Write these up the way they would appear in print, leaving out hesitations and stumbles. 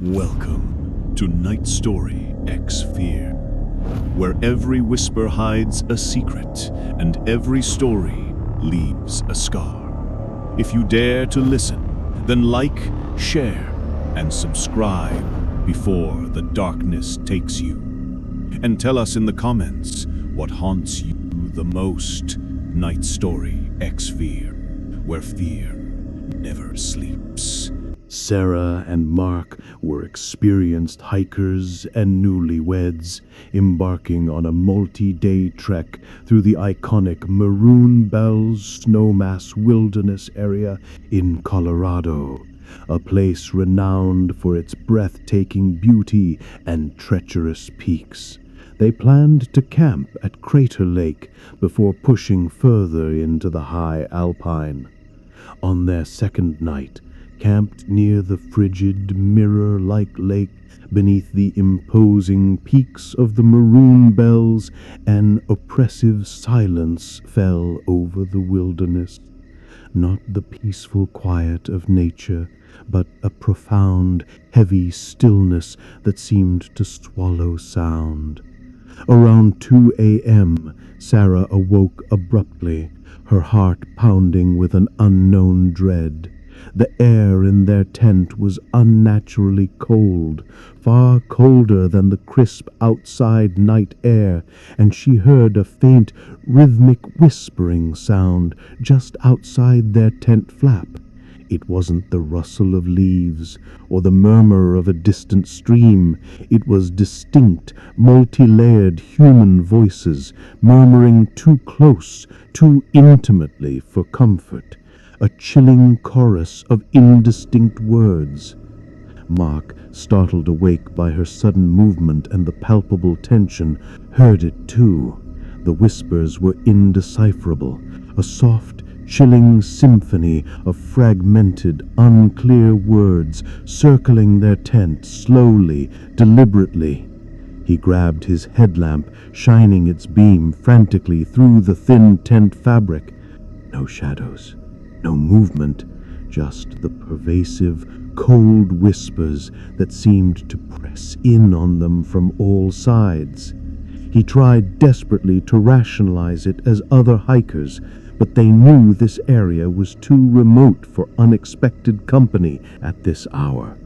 Welcome to NightStoryX Fear, where every whisper hides a secret and every story leaves a scar. If you dare to listen, then like, share, and subscribe before the darkness takes you. And tell us in the comments what haunts you the most. NightStoryX Fear, where fear never sleeps. Sarah and Mark were experienced hikers and newlyweds, embarking on a multi-day trek through the iconic Maroon Bells Snowmass Wilderness area in Colorado, a place renowned for its breathtaking beauty and treacherous peaks. They planned to camp at Crater Lake before pushing further into the high alpine. On their second night, camped near the frigid, mirror-like lake beneath the imposing peaks of the Maroon Bells, an oppressive silence fell over the wilderness. Not the peaceful quiet of nature, but a profound, heavy stillness that seemed to swallow sound. Around 2 a.m., Sarah awoke abruptly, her heart pounding with an unknown dread. The air in their tent was unnaturally cold, far colder than the crisp outside night air, and she heard a faint, rhythmic whispering sound just outside their tent flap. It wasn't the rustle of leaves or the murmur of a distant stream. It was distinct, multi-layered human voices murmuring too close, too intimately for comfort. A chilling chorus of indistinct words. Mark, startled awake by her sudden movement and the palpable tension, heard it too. The whispers were indecipherable, a soft, chilling symphony of fragmented, unclear words circling their tent slowly, deliberately. He grabbed his headlamp, shining its beam frantically through the thin tent fabric. No shadows. No movement, just the pervasive, cold whispers that seemed to press in on them from all sides. He tried desperately to rationalize it as other hikers, but they knew this area was too remote for unexpected company at this hour.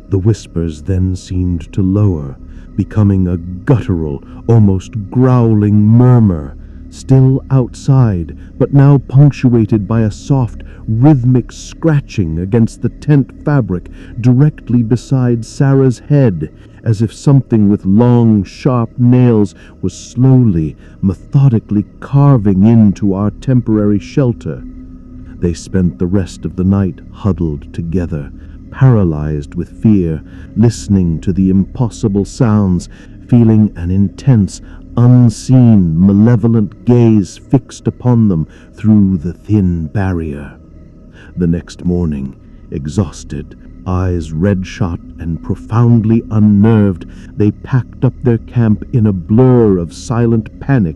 The whispers then seemed to lower, becoming a guttural, almost growling murmur. Still outside, but now punctuated by a soft, rhythmic scratching against the tent fabric directly beside Sarah's head, as if something with long, sharp nails was slowly, methodically carving into our temporary shelter. They spent the rest of the night huddled together, paralyzed with fear, listening to the impossible sounds, feeling an intense, unseen, malevolent gaze fixed upon them through the thin barrier. The next morning, exhausted, eyes red-shot and profoundly unnerved, they packed up their camp in a blur of silent panic.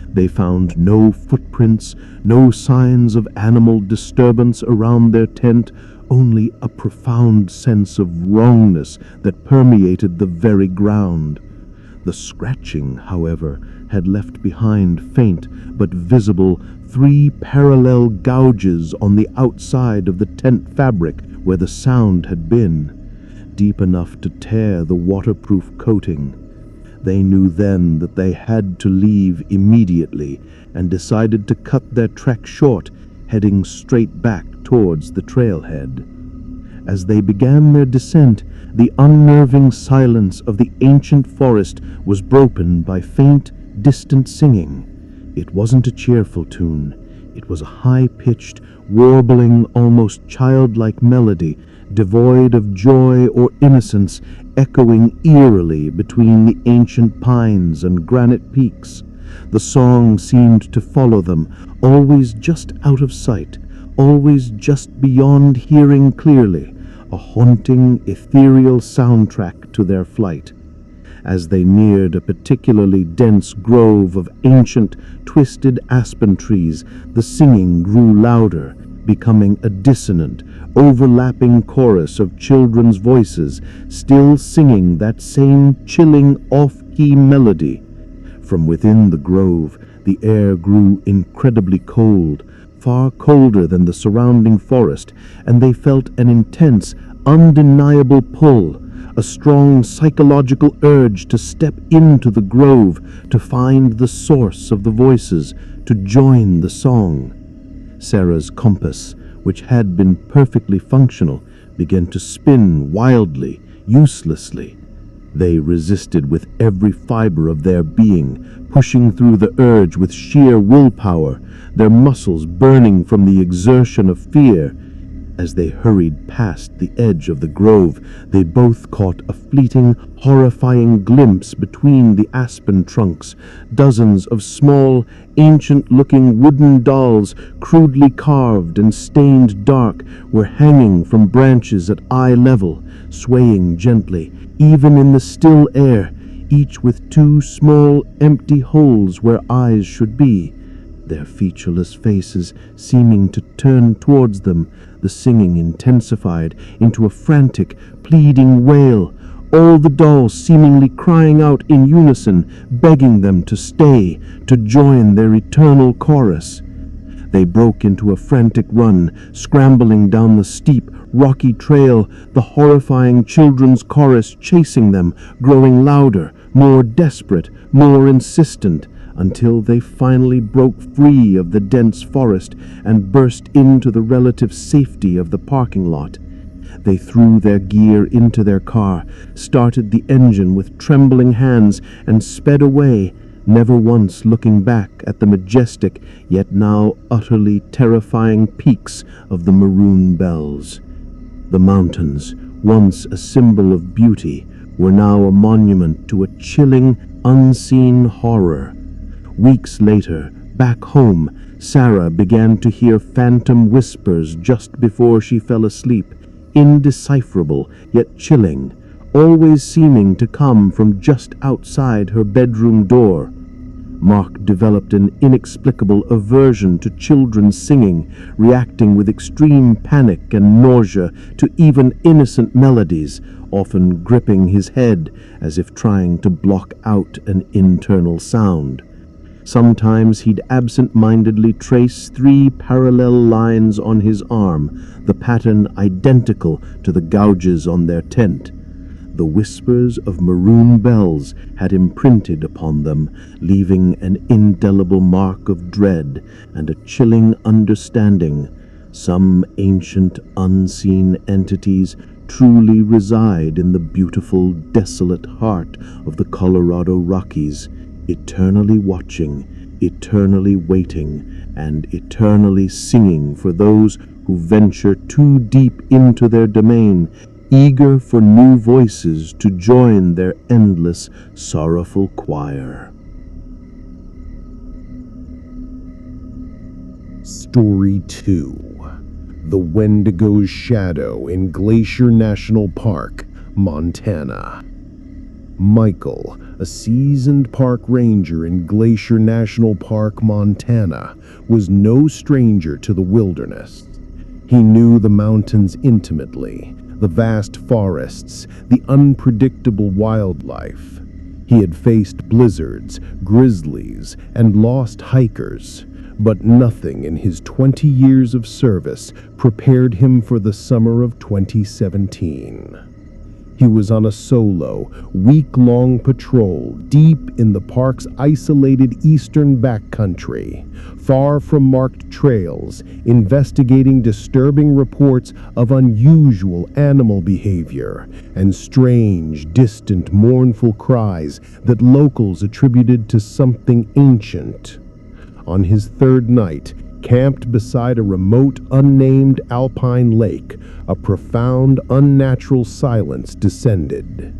They found no footprints, no signs of animal disturbance around their tent, only a profound sense of wrongness that permeated the very ground. The scratching, however, had left behind faint but visible 3 parallel gouges on the outside of the tent fabric where the sound had been, deep enough to tear the waterproof coating. They knew then that they had to leave immediately and decided to cut their trek short, heading straight back towards the trailhead. As they began their descent, the unnerving silence of the ancient forest was broken by faint, distant singing. It wasn't a cheerful tune. It was a high-pitched, warbling, almost childlike melody, devoid of joy or innocence, echoing eerily between the ancient pines and granite peaks. The song seemed to follow them, always just out of sight, always just beyond hearing clearly, a haunting, ethereal soundtrack to their flight. As they neared a particularly dense grove of ancient, twisted aspen trees, the singing grew louder, becoming a dissonant, overlapping chorus of children's voices, still singing that same chilling, off-key melody. From within the grove, the air grew incredibly cold, far colder than the surrounding forest, and they felt an intense, undeniable pull, a strong psychological urge to step into the grove, to find the source of the voices, to join the song. Sarah's compass, which had been perfectly functional, began to spin wildly, uselessly. They resisted with every fiber of their being, pushing through the urge with sheer willpower, their muscles burning from the exertion of fear. As they hurried past the edge of the grove, they both caught a fleeting, horrifying glimpse between the aspen trunks. Dozens of small, ancient-looking wooden dolls, crudely carved and stained dark, were hanging from branches at eye level, swaying gently, even in the still air, each with two small, empty holes where eyes should be. Their featureless faces seeming to turn towards them, the singing intensified into a frantic, pleading wail, all the dolls seemingly crying out in unison, begging them to stay, to join their eternal chorus. They broke into a frantic run, scrambling down the steep, rocky trail, the horrifying children's chorus chasing them, growing louder, more desperate, more insistent, until they finally broke free of the dense forest and burst into the relative safety of the parking lot. They threw their gear into their car, started the engine with trembling hands, and sped away, never once looking back at the majestic, yet now utterly terrifying peaks of the Maroon Bells. The mountains, once a symbol of beauty, were now a monument to a chilling, unseen horror. Weeks later, back home, Sarah began to hear phantom whispers just before she fell asleep, indecipherable yet chilling, always seeming to come from just outside her bedroom door. Mark developed an inexplicable aversion to children singing, reacting with extreme panic and nausea to even innocent melodies, often gripping his head as if trying to block out an internal sound. Sometimes he'd absent-mindedly trace 3 parallel lines on his arm, the pattern identical to the gouges on their tent. The whispers of Maroon Bells had imprinted upon them, leaving an indelible mark of dread and a chilling understanding. Some ancient, unseen entities truly reside in the beautiful, desolate heart of the Colorado Rockies, eternally watching, eternally waiting, and eternally singing for those who venture too deep into their domain, eager for new voices to join their endless, sorrowful choir. Story 2: The Wendigo's Shadow in Glacier National Park, Montana. Michael, a seasoned park ranger in Glacier National Park, Montana, was no stranger to the wilderness. He knew the mountains intimately, the vast forests, the unpredictable wildlife. He had faced blizzards, grizzlies, and lost hikers, but nothing in his 20 years of service prepared him for the summer of 2017. He was on a solo, week-long patrol deep in the park's isolated eastern backcountry, far from marked trails, investigating disturbing reports of unusual animal behavior and strange, distant, mournful cries that locals attributed to something ancient. On his 3rd night, camped beside a remote, unnamed alpine lake, a profound, unnatural silence descended.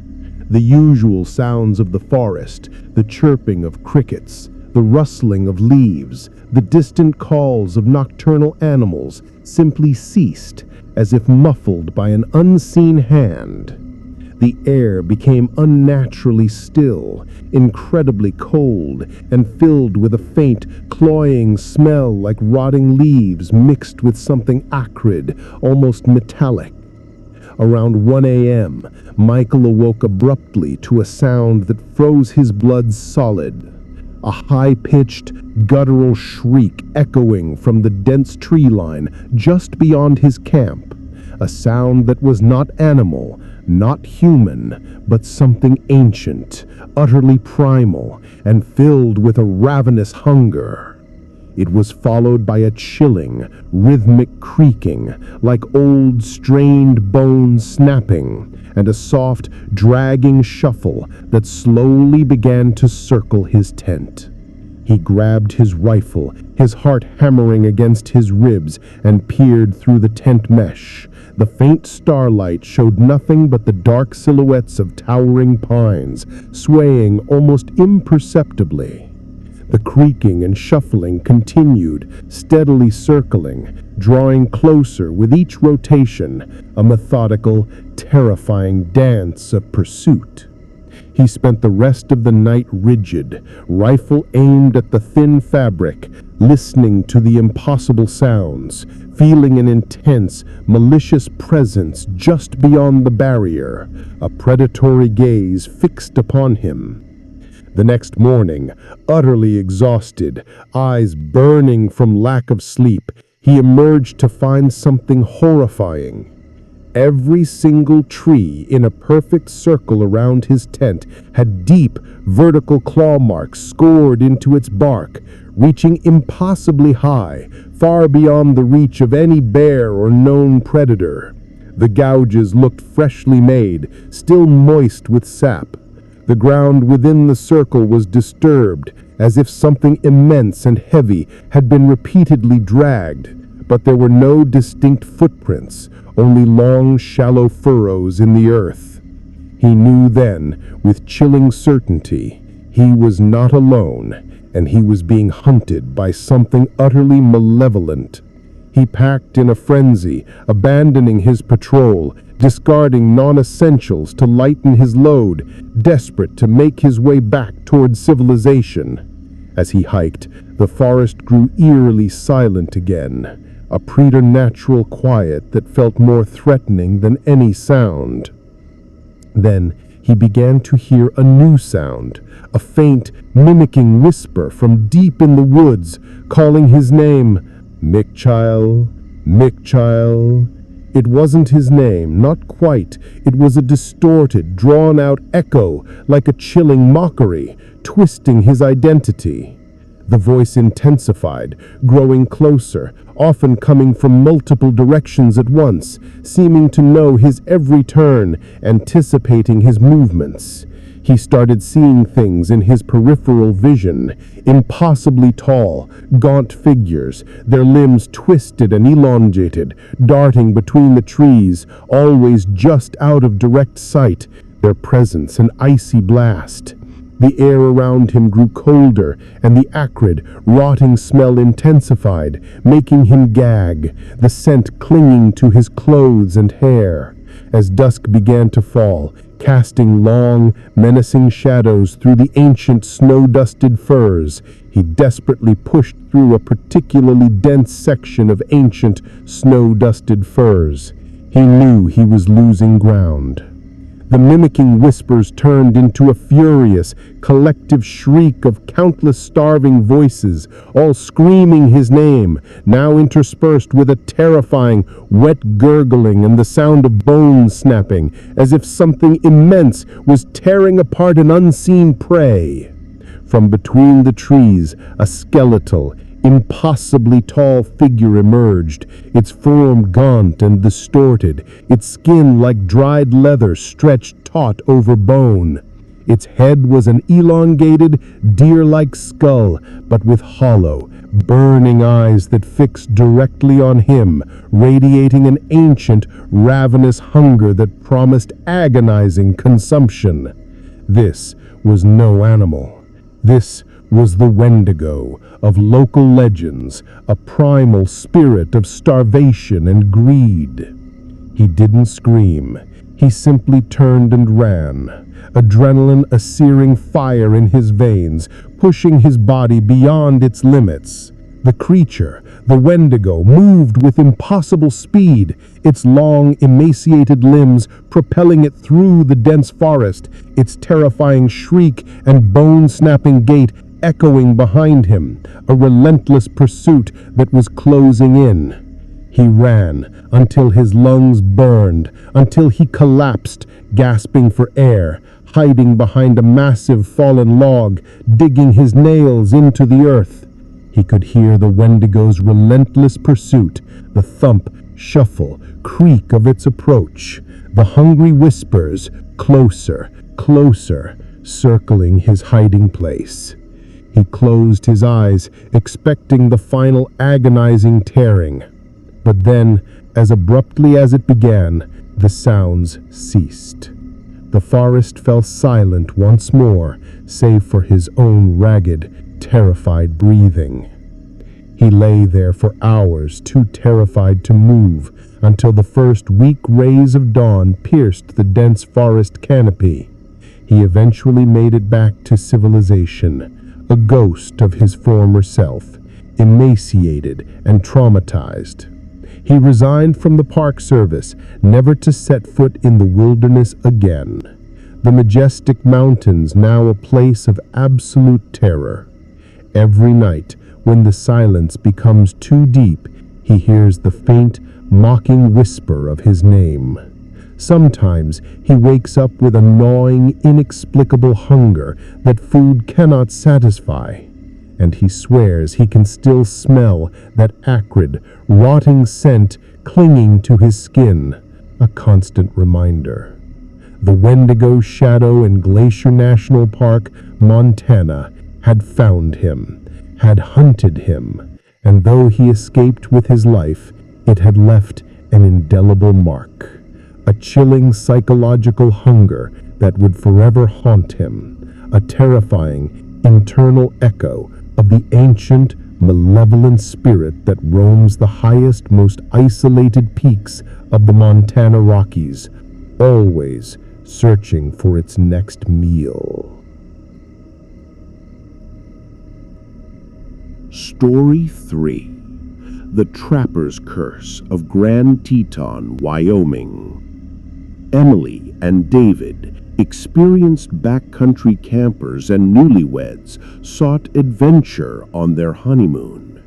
The usual sounds of the forest, the chirping of crickets, the rustling of leaves, the distant calls of nocturnal animals simply ceased, as if muffled by an unseen hand. The air became unnaturally still, incredibly cold, and filled with a faint, cloying smell like rotting leaves mixed with something acrid, almost metallic. Around 1 a.m., Michael awoke abruptly to a sound that froze his blood solid. A high-pitched, guttural shriek echoing from the dense tree line just beyond his camp. A sound that was not animal, not human, but something ancient, utterly primal, and filled with a ravenous hunger. It was followed by a chilling, rhythmic creaking, like old, strained bones snapping, and a soft, dragging shuffle that slowly began to circle his tent. He grabbed his rifle, his heart hammering against his ribs, and peered through the tent mesh. The faint starlight showed nothing but the dark silhouettes of towering pines, swaying almost imperceptibly. The creaking and shuffling continued, steadily circling, drawing closer with each rotation, a methodical, terrifying dance of pursuit. He spent the rest of the night rigid, rifle aimed at the thin fabric, listening to the impossible sounds, feeling an intense, malicious presence just beyond the barrier, a predatory gaze fixed upon him. The next morning, utterly exhausted, eyes burning from lack of sleep, he emerged to find something horrifying. Every single tree in a perfect circle around his tent had deep, vertical claw marks scored into its bark, reaching impossibly high, far beyond the reach of any bear or known predator. The gouges looked freshly made, still moist with sap. The ground within the circle was disturbed, as if something immense and heavy had been repeatedly dragged, but there were no distinct footprints, only long, shallow furrows in the earth. He knew then, with chilling certainty, he was not alone, and he was being hunted by something utterly malevolent. He packed in a frenzy, abandoning his patrol, discarding non-essentials to lighten his load, desperate to make his way back toward civilization. As he hiked, the forest grew eerily silent again, a preternatural quiet that felt more threatening than any sound. Then he began to hear a new sound, a faint, mimicking whisper from deep in the woods, calling his name, Mikchael, Mikchael. It wasn't his name, not quite. It was a distorted, drawn-out echo, like a chilling mockery, twisting his identity. The voice intensified, growing closer, often coming from multiple directions at once, seeming to know his every turn, anticipating his movements. He started seeing things in his peripheral vision, impossibly tall, gaunt figures, their limbs twisted and elongated, darting between the trees, always just out of direct sight, their presence an icy blast. The air around him grew colder, and the acrid, rotting smell intensified, making him gag, the scent clinging to his clothes and hair. As dusk began to fall, casting long, menacing shadows through the ancient snow-dusted firs, he desperately pushed through a particularly dense section of ancient, snow-dusted firs. He knew he was losing ground. The mimicking whispers turned into a furious, collective shriek of countless starving voices, all screaming his name, now interspersed with a terrifying, wet gurgling and the sound of bones snapping, as if something immense was tearing apart an unseen prey. From between the trees, a skeletal, impossibly tall figure emerged, its form gaunt and distorted, its skin like dried leather stretched taut over bone. Its head was an elongated, deer-like skull, but with hollow, burning eyes that fixed directly on him, radiating an ancient, ravenous hunger that promised agonizing consumption. This was no animal. This was the Wendigo of local legends, a primal spirit of starvation and greed. He didn't scream. He simply turned and ran, adrenaline a searing fire in his veins, pushing his body beyond its limits. The creature, the Wendigo, moved with impossible speed, its long, emaciated limbs propelling it through the dense forest, its terrifying shriek and bone-snapping gait echoing behind him, a relentless pursuit that was closing in. He ran until his lungs burned, until he collapsed, gasping for air, hiding behind a massive fallen log, digging his nails into the earth. He could hear the Wendigo's relentless pursuit, the thump, shuffle, creak of its approach, the hungry whispers, closer, closer, circling his hiding place. He closed his eyes, expecting the final agonizing tearing. But then, as abruptly as it began, the sounds ceased. The forest fell silent once more, save for his own ragged, terrified breathing. He lay there for hours, too terrified to move, until the first weak rays of dawn pierced the dense forest canopy. He eventually made it back to civilization, a ghost of his former self, emaciated and traumatized. He resigned from the Park Service, never to set foot in the wilderness again. The majestic mountains now a place of absolute terror. Every night, when the silence becomes too deep, he hears the faint, mocking whisper of his name. Sometimes he wakes up with a gnawing, inexplicable hunger that food cannot satisfy, and he swears he can still smell that acrid, rotting scent clinging to his skin, a constant reminder. The Wendigo shadow in Glacier National Park, Montana, had found him, had hunted him, and though he escaped with his life, it had left an indelible mark, a chilling psychological hunger that would forever haunt him, a terrifying internal echo of the ancient, malevolent spirit that roams the highest, most isolated peaks of the Montana Rockies, always searching for its next meal. Story 3. The Trapper's Curse of Grand Teton, Wyoming. Emily and David, experienced backcountry campers and newlyweds, sought adventure on their honeymoon,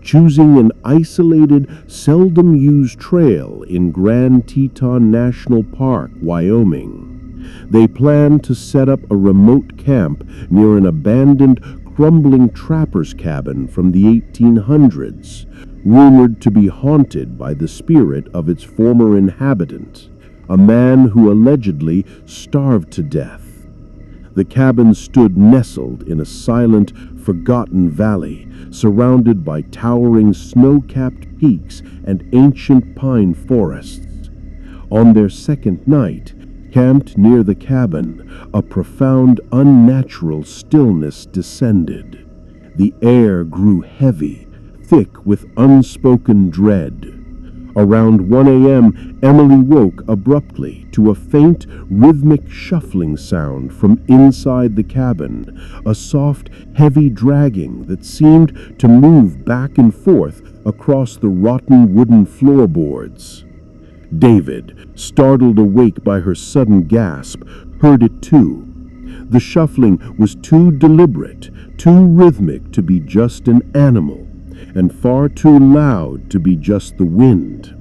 choosing an isolated, seldom-used trail in Grand Teton National Park, Wyoming. They planned to set up a remote camp near an abandoned, crumbling trapper's cabin from the 1800s, rumored to be haunted by the spirit of its former inhabitant, a man who allegedly starved to death. The cabin stood nestled in a silent, forgotten valley, surrounded by towering snow-capped peaks and ancient pine forests. On their second night, camped near the cabin, a profound, unnatural stillness descended. The air grew heavy, thick with unspoken dread. Around 1 a.m., Emily woke abruptly to a faint, rhythmic shuffling sound from inside the cabin, a soft, heavy dragging that seemed to move back and forth across the rotten wooden floorboards. David, startled awake by her sudden gasp, heard it too. The shuffling was too deliberate, too rhythmic to be just an animal, and far too loud to be just the wind.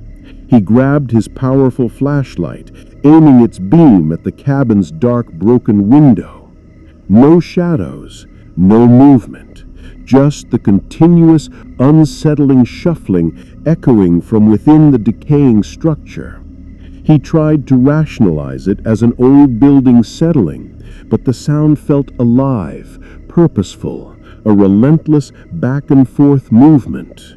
He grabbed his powerful flashlight, aiming its beam at the cabin's dark, broken window. No shadows, no movement, just the continuous, unsettling shuffling echoing from within the decaying structure. He tried to rationalize it as an old building settling, but the sound felt alive, purposeful, a relentless back-and-forth movement.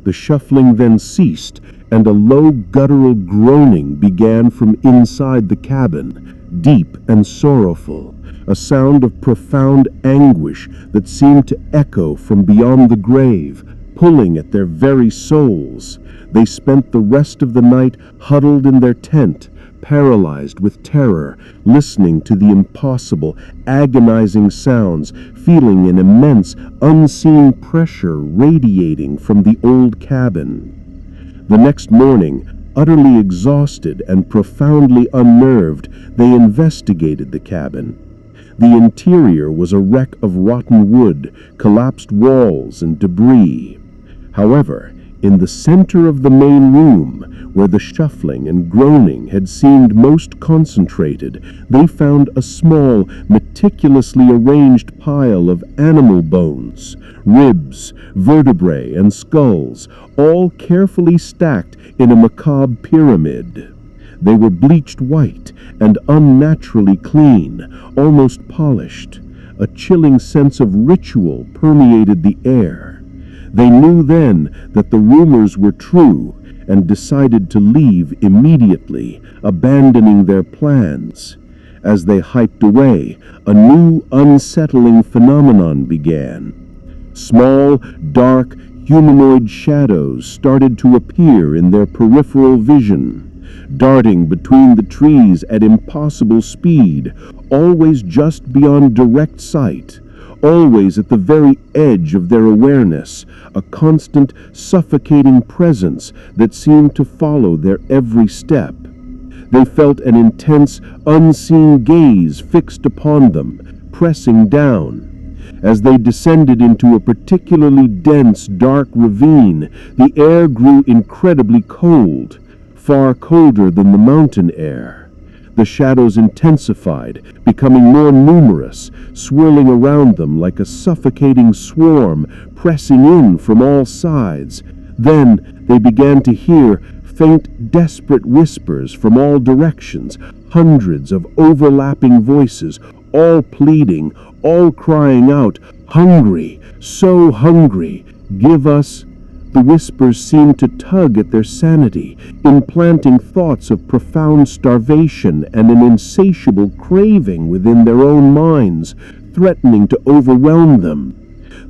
The shuffling then ceased, and a low guttural groaning began from inside the cabin, deep and sorrowful, a sound of profound anguish that seemed to echo from beyond the grave, pulling at their very souls. They spent the rest of the night huddled in their tent, paralyzed with terror, listening to the impossible, agonizing sounds, feeling an immense, unseen pressure radiating from the old cabin. The next morning, utterly exhausted and profoundly unnerved, they investigated the cabin. The interior was a wreck of rotten wood, collapsed walls, and debris. However, in the center of the main room, where the shuffling and groaning had seemed most concentrated, they found a small, meticulously arranged pile of animal bones, ribs, vertebrae, and skulls, all carefully stacked in a macabre pyramid. They were bleached white and unnaturally clean, almost polished. A chilling sense of ritual permeated the air. They knew then that the rumors were true and decided to leave immediately, abandoning their plans. As they hiked away, a new unsettling phenomenon began. Small, dark, humanoid shadows started to appear in their peripheral vision, darting between the trees at impossible speed, always just beyond direct sight, always at the very edge of their awareness, a constant, suffocating presence that seemed to follow their every step. They felt an intense, unseen gaze fixed upon them, pressing down. As they descended into a particularly dense, dark ravine, the air grew incredibly cold, far colder than the mountain air. The shadows intensified, becoming more numerous, swirling around them like a suffocating swarm, pressing in from all sides. Then they began to hear faint, desperate whispers from all directions, hundreds of overlapping voices, all pleading, all crying out, "Hungry, so hungry, give us." The whispers seemed to tug at their sanity, implanting thoughts of profound starvation and an insatiable craving within their own minds, threatening to overwhelm them.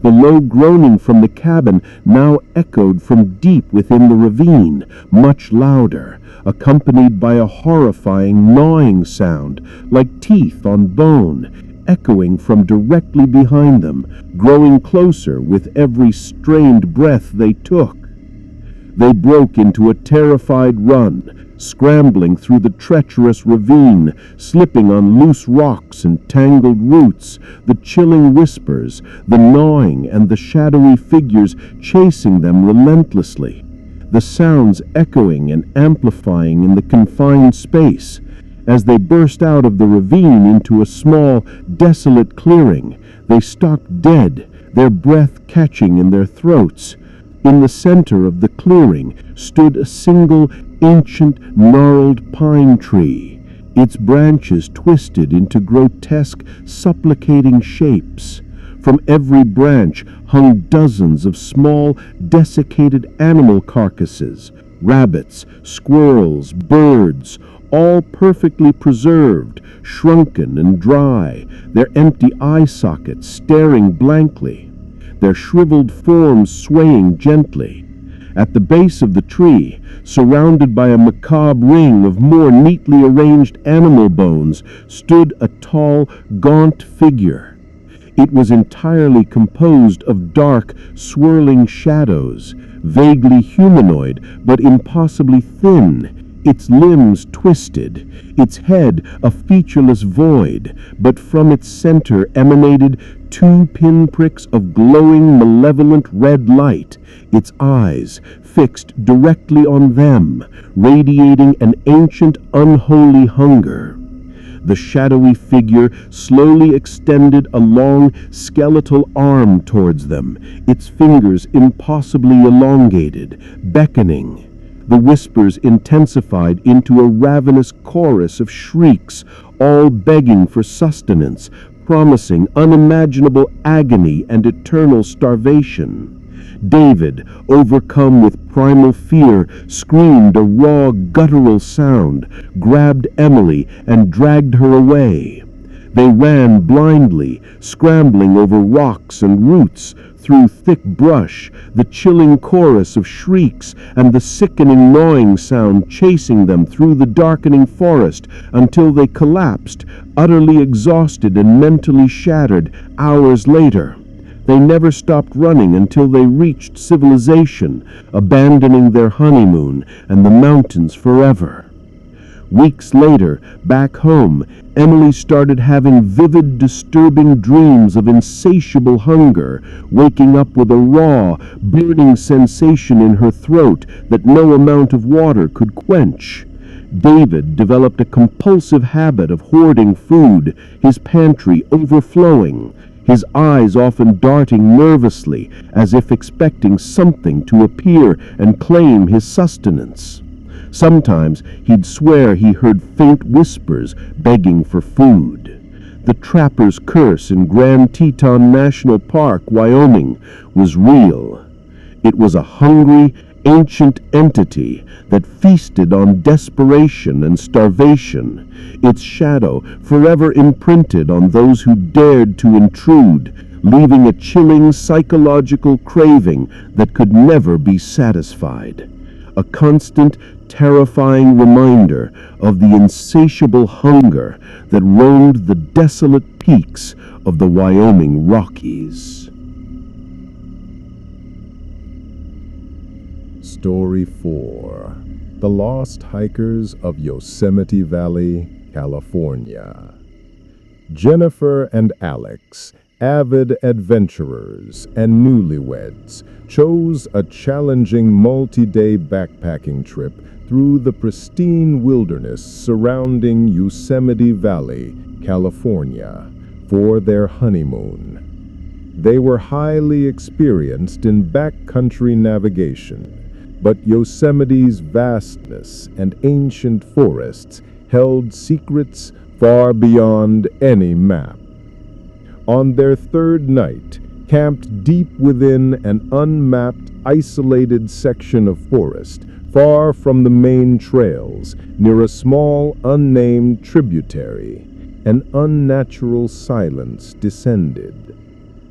The low groaning from the cabin now echoed from deep within the ravine, much louder, accompanied by a horrifying gnawing sound, like teeth on bone, echoing from directly behind them, growing closer with every strained breath they took. They broke into a terrified run, scrambling through the treacherous ravine, slipping on loose rocks and tangled roots, the chilling whispers, the gnawing, and the shadowy figures chasing them relentlessly, the sounds echoing and amplifying in the confined space. As they burst out of the ravine into a small, desolate clearing, they stopped dead, their breath catching in their throats. In the center of the clearing stood a single, ancient, gnarled pine tree, its branches twisted into grotesque, supplicating shapes. From every branch hung dozens of small, desiccated animal carcasses, rabbits, squirrels, birds, all perfectly preserved, shrunken and dry, their empty eye sockets staring blankly, their shriveled forms swaying gently. At the base of the tree, surrounded by a macabre ring of more neatly arranged animal bones, stood a tall, gaunt figure. It was entirely composed of dark, swirling shadows, vaguely humanoid, but impossibly thin, its limbs twisted, its head a featureless void, but from its center emanated 2 pinpricks of glowing, malevolent red light, its eyes fixed directly on them, radiating an ancient, unholy hunger. The shadowy figure slowly extended a long, skeletal arm towards them, its fingers impossibly elongated, beckoning. The whispers intensified into a ravenous chorus of shrieks, all begging for sustenance, promising unimaginable agony and eternal starvation. David, overcome with primal fear, screamed a raw, guttural sound, grabbed Emily, and dragged her away. They ran blindly, scrambling over rocks and roots, through thick brush, the chilling chorus of shrieks and the sickening gnawing sound chasing them through the darkening forest until they collapsed, utterly exhausted and mentally shattered, hours later. They never stopped running until they reached civilization, abandoning their honeymoon and the mountains forever. Weeks later, back home, Emily started having vivid, disturbing dreams of insatiable hunger, waking up with a raw, burning sensation in her throat that no amount of water could quench. David developed a compulsive habit of hoarding food, his pantry overflowing, his eyes often darting nervously as if expecting something to appear and claim his sustenance. Sometimes he'd swear he heard faint whispers begging for food. The trapper's curse in Grand Teton National Park, Wyoming, was real. It was a hungry, ancient entity that feasted on desperation and starvation, its shadow forever imprinted on those who dared to intrude, leaving a chilling psychological craving that could never be satisfied. A constant, terrifying reminder of the insatiable hunger that roamed the desolate peaks of the Wyoming Rockies. Story 4: The Lost Hikers of Yosemite Valley, California. Jennifer and Alex, avid adventurers and newlyweds, chose a challenging multi-day backpacking trip through the pristine wilderness surrounding Yosemite Valley, California, for their honeymoon. They were highly experienced in backcountry navigation, but Yosemite's vastness and ancient forests held secrets far beyond any map. On their third night, camped deep within an unmapped, isolated section of forest, far from the main trails, near a small, unnamed tributary, an unnatural silence descended.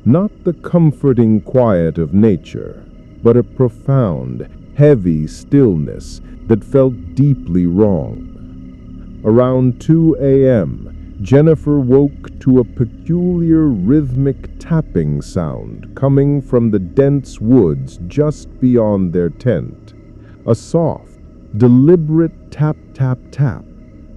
Not the comforting quiet of nature, but a profound, heavy stillness that felt deeply wrong. Around 2 a.m., Jennifer woke to a peculiar rhythmic tapping sound coming from the dense woods just beyond their tent. A soft, deliberate tap-tap-tap,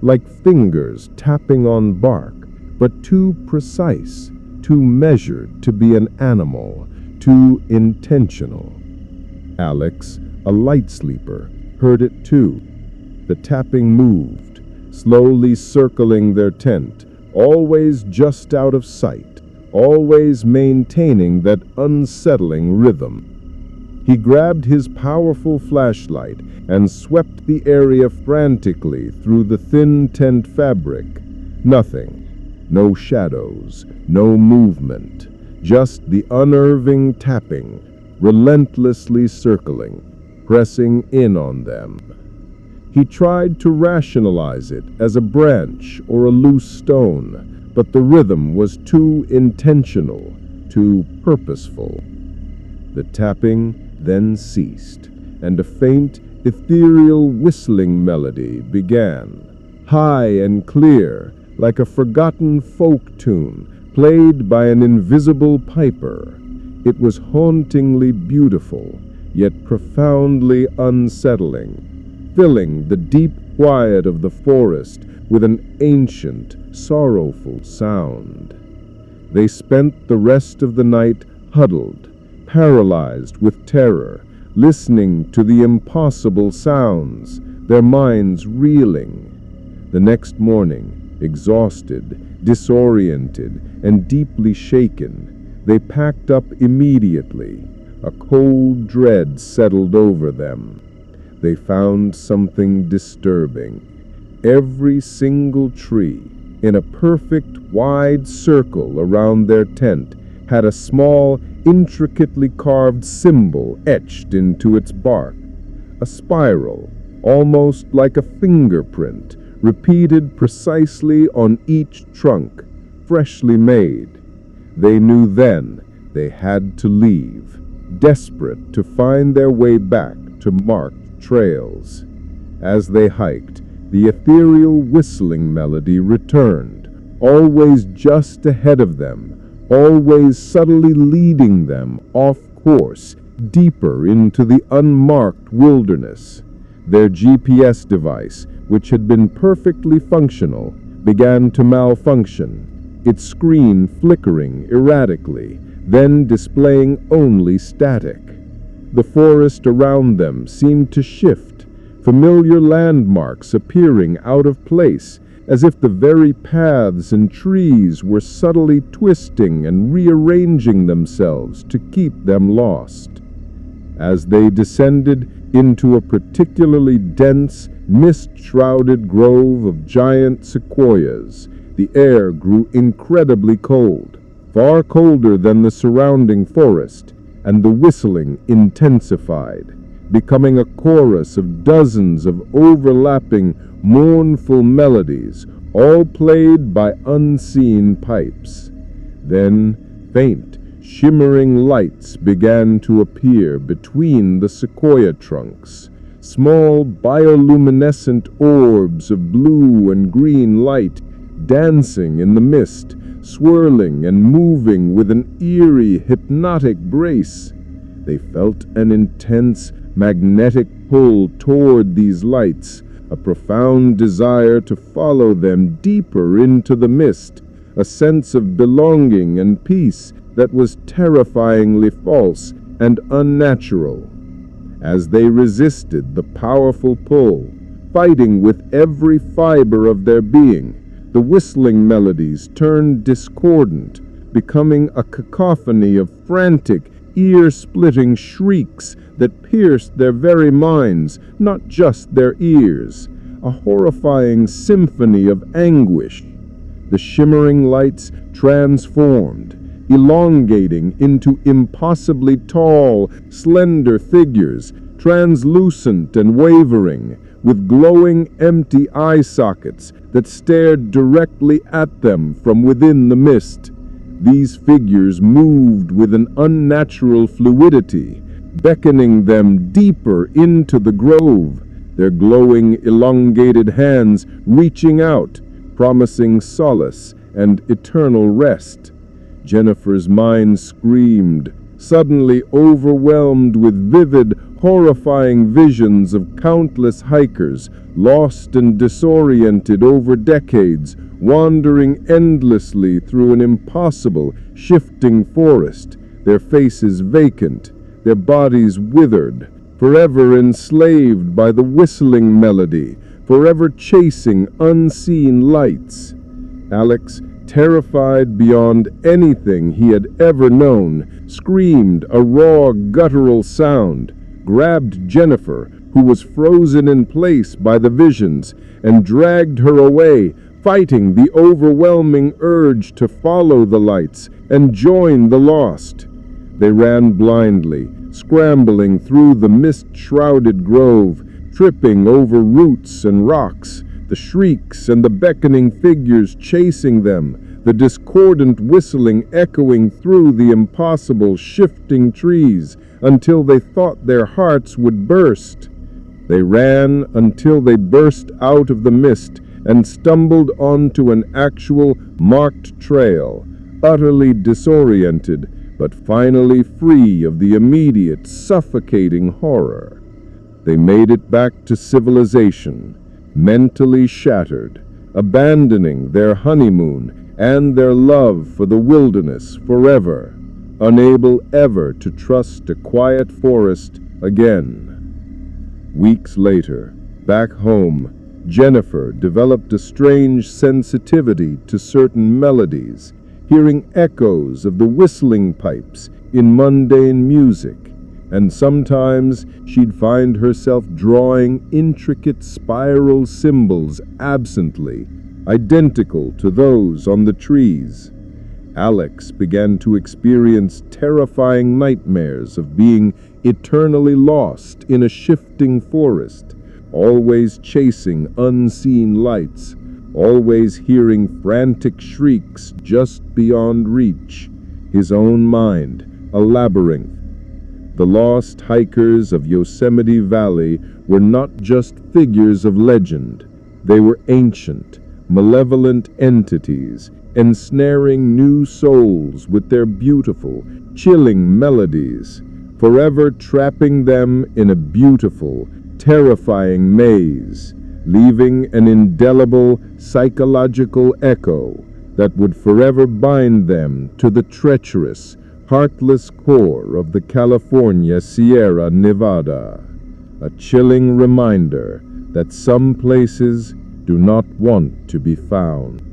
like fingers tapping on bark, but too precise, too measured to be an animal, too intentional. Alex, a light sleeper, heard it too. The tapping moved, slowly circling their tent, always just out of sight, always maintaining that unsettling rhythm. He grabbed his powerful flashlight and swept the area frantically through the thin tent fabric. Nothing. No shadows, no movement, just the unnerving tapping, relentlessly circling, pressing in on them. He tried to rationalize it as a branch or a loose stone, but the rhythm was too intentional, too purposeful. The tapping then ceased, and a faint, ethereal whistling melody began, high and clear, like a forgotten folk tune played by an invisible piper. It was hauntingly beautiful, yet profoundly unsettling, filling the deep quiet of the forest with an ancient, sorrowful sound. They spent the rest of the night huddled, paralyzed with terror, listening to the impossible sounds, their minds reeling. The next morning, exhausted, disoriented, and deeply shaken, they packed up immediately. A cold dread settled over them. They found something disturbing. Every single tree, in a perfect wide circle around their tent, had a small, intricately carved symbol etched into its bark. A spiral, almost like a fingerprint, repeated precisely on each trunk, freshly made. They knew then they had to leave, desperate to find their way back to marked trails. As they hiked, the ethereal whistling melody returned, always just ahead of them, always subtly leading them off course, deeper into the unmarked wilderness. Their GPS device, which had been perfectly functional, began to malfunction, its screen flickering erratically, then displaying only static. The forest around them seemed to shift, familiar landmarks appearing out of place, as if the very paths and trees were subtly twisting and rearranging themselves to keep them lost. As they descended into a particularly dense, mist-shrouded grove of giant sequoias, the air grew incredibly cold, far colder than the surrounding forest, and the whistling intensified, becoming a chorus of dozens of overlapping, mournful melodies, all played by unseen pipes. Then, faint, shimmering lights began to appear between the sequoia trunks, small bioluminescent orbs of blue and green light dancing in the mist, swirling and moving with an eerie, hypnotic grace. They felt an intense, magnetic pull toward these lights, a profound desire to follow them deeper into the mist, a sense of belonging and peace that was terrifyingly false and unnatural. As they resisted the powerful pull, fighting with every fiber of their being, the whistling melodies turned discordant, becoming a cacophony of frantic, ear-splitting shrieks that pierced their very minds, not just their ears, a horrifying symphony of anguish. The shimmering lights transformed, elongating into impossibly tall, slender figures, translucent and wavering, with glowing empty eye sockets that stared directly at them from within the mist. These figures moved with an unnatural fluidity, beckoning them deeper into the grove, their glowing, elongated hands reaching out, promising solace and eternal rest. Jennifer's mind screamed, suddenly overwhelmed with vivid, horrifying visions of countless hikers, lost and disoriented over decades, wandering endlessly through an impossible, shifting forest, their faces vacant, their bodies withered, forever enslaved by the whistling melody, forever chasing unseen lights. Alex, terrified beyond anything he had ever known, screamed a raw, guttural sound, grabbed Jennifer, who was frozen in place by the visions, and dragged her away, fighting the overwhelming urge to follow the lights and join the lost. They ran blindly, scrambling through the mist-shrouded grove, tripping over roots and rocks, the shrieks and the beckoning figures chasing them, the discordant whistling echoing through the impossible shifting trees until they thought their hearts would burst. They ran until they burst out of the mist and stumbled onto an actual marked trail, utterly disoriented, but finally free of the immediate, suffocating horror. They made it back to civilization, mentally shattered, abandoning their honeymoon and their love for the wilderness forever, unable ever to trust a quiet forest again. Weeks later, back home, Jennifer developed a strange sensitivity to certain melodies, hearing echoes of the whistling pipes in mundane music, and sometimes she'd find herself drawing intricate spiral symbols absently, identical to those on the trees. Alex began to experience terrifying nightmares of being eternally lost in a shifting forest, always chasing unseen lights, always hearing frantic shrieks just beyond reach, his own mind a labyrinth. The lost hikers of Yosemite Valley were not just figures of legend. They were ancient, malevolent entities, ensnaring new souls with their beautiful, chilling melodies, forever trapping them in a beautiful, terrifying maze, leaving an indelible psychological echo that would forever bind them to the treacherous, heartless core of the California Sierra Nevada, a chilling reminder that some places do not want to be found.